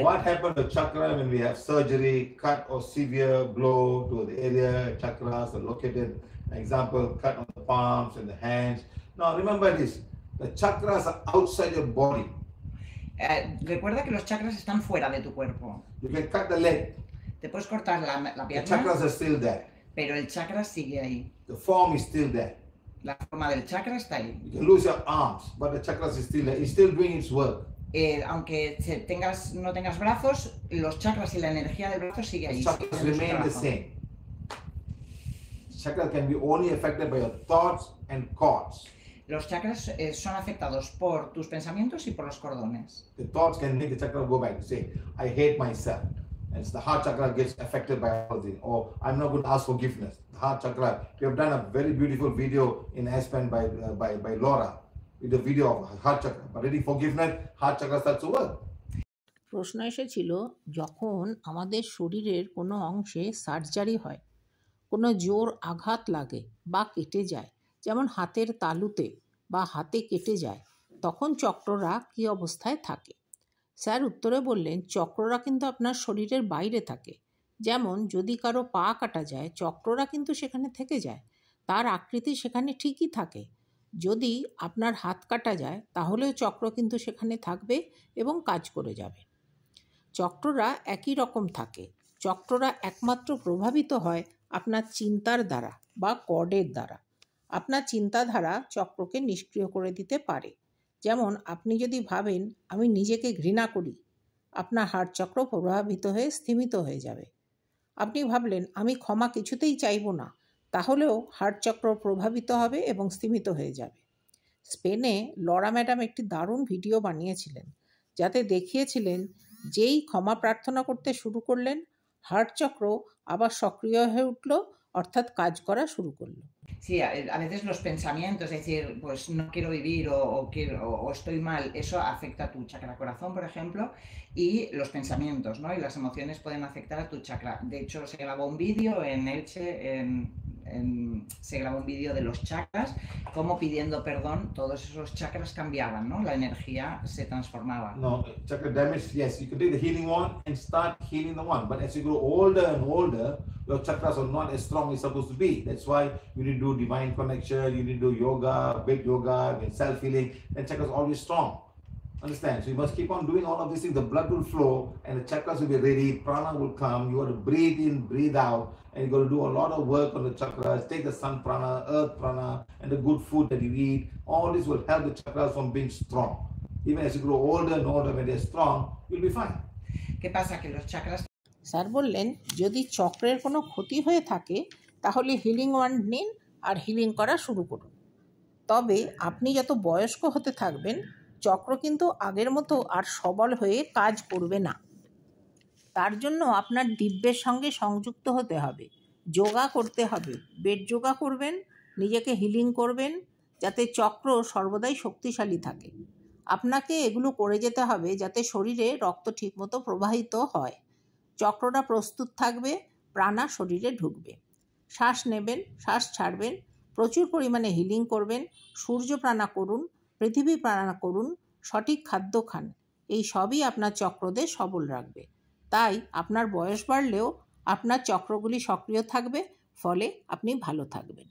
What happened to chakra when we have surgery, cut or severe blow to the area chakras are located? Example, cut on the palms and the hands. Now remember this: the chakras are outside your body. Recuerda que los chakras están fuera de tu cuerpo. You can cut the leg. Te puedes cortar la The pierna, chakras are still there. pero el chakra sigue ahí. The form is still there. La forma del chakra está ahí. You can lose your arms, but the chakras is still there. It's still doing its work. Aunque no tengas brazos, los chakras y la energía del brazo sigue ahí. Chakras remain the same. Chakras can be only affected by your thoughts and cords. Los chakras son afectados por tus pensamientos y por los cordones. The thoughts can make the chakra go back and say, I hate myself. And the heart chakra gets affected by all this. Or I'm not going to ask forgiveness. The heart chakra. We have done a very beautiful video in Aspen by Laura with the video of heart chakra. But any forgiveness, heart chakra starts to work. প্রশ্ন এসেছিল, যখন আমাদের শরীরের কোনো অংশে surgery হয়, কোনো জোর আঘাত লাগে বা কেটে যায়, যেমন হাতের তালুতে বা হাতে কেটে যায়, তখন চক্ররা কী অবস্থায় থাকে? স্যার উত্তরে বললেন, চক্ররা কিন্তু আপনার শরীরের বাইরে থাকে। যেমন যদি কারো পা কাটা যায়, চক্ররা কিন্তু সেখানে থেকে যায়, তার আকৃতি সেখানে ঠিকই থাকে। যদি আপনার হাত কাটা যায়, তাহলেও চক্র কিন্তু সেখানে থাকবে এবং কাজ করে যাবে। চক্ররা একই রকম থাকে। চক্ররা একমাত্র প্রভাবিত হয় আপনার চিন্তার দ্বারা বা কর্ডের দ্বারা। আপনার চিন্তাধারা চক্রকে নিষ্ক্রিয় করে দিতে পারে। যেমন আপনি যদি ভাবেন আমি নিজেকে ঘৃণা করি, আপনার হার্ট চক্র প্রভাবিত হয়ে স্থিমিত হয়ে যাবে। আপনি ভাবলেন আমি ক্ষমা কিছুতেই চাইব না, তাহলেও হার্ট চক্র প্রভাবিত হবে এবং স্থিমিত হয়ে যাবে। স্পেনে লরা ম্যাডাম একটি দারুণ ভিডিও বানিয়েছিলেন, যাতে দেখিয়েছিলেন যেই ক্ষমা প্রার্থনা করতে শুরু করলেন, হার্ট চক্র আবার সক্রিয় হয়ে উঠল, অর্থাৎ কাজ করা শুরু করলো। Sí, a veces los pensamientos, es decir, pues no quiero vivir o estoy mal, eso afecta a tu chakra corazón, por ejemplo, y los pensamientos, ¿no? Y las emociones pueden afectar a tu chakra. De hecho, se grabó un vídeo en Elche, se grabó un vídeo de los chakras, cómo pidiendo perdón todos esos chakras cambiaban, ¿no? La energía se transformaba. No, chakra damage, yes, you can take the healing one and start healing the one. But as you grow older and older, your chakras are not as strong as supposed to be. That's why you need to do divine connection, you need to do yoga, big yoga, self-healing, then chakras are always strong. Understand? So you must keep on doing all of these things. The blood will flow and the chakras will be ready, prana will come, you got to breathe in, breathe out, and you got to do a lot of work on the chakras. Take the sun prana, earth prana, and the good food that you eat. All this will help the chakras from being strong. Even as you grow older and older, when they're strong, you'll be fine. ¿Qué pasa? Que los chakras... sir বললেন, যদি চক্রের কোনো ক্ষতি হয়ে থাকে, তাহলে healing wand নিন আর healing করা শুরু করুন। তবে আপনি যত বয়স্ক হতে থাকবেন, চক্র কিন্তু আগের মতো আর সবল হয়ে কাজ করবে না। তার জন্য আপনার দিব্যের সঙ্গে সংযুক্ত হতে হবে, যোগা করতে হবে, বেড যোগা করবেন, নিজেকে হিলিং করবেন, যাতে চক্র সর্বদাই শক্তিশালী থাকে। আপনাকে এগুলো করে যেতে হবে যাতে শরীরে রক্ত ঠিকমতো প্রবাহিত হয়, চক্রটা প্রস্তুত থাকবে, প্রাণা শরীরে ঢুকবে। শ্বাস নেবেন, শ্বাস ছাড়বেন, প্রচুর পরিমাণে হিলিং করবেন, সূর্য প্রাণা করুন, পৃথিবী প্রাণা করুন, সঠিক খাদ্য খান। এই সবই আপনার চক্রদের সবল রাখবে। তাই আপনার বয়স বাড়লেও আপনার চক্রগুলি সক্রিয় থাকবে, ফলে আপনি ভালো থাকবেন।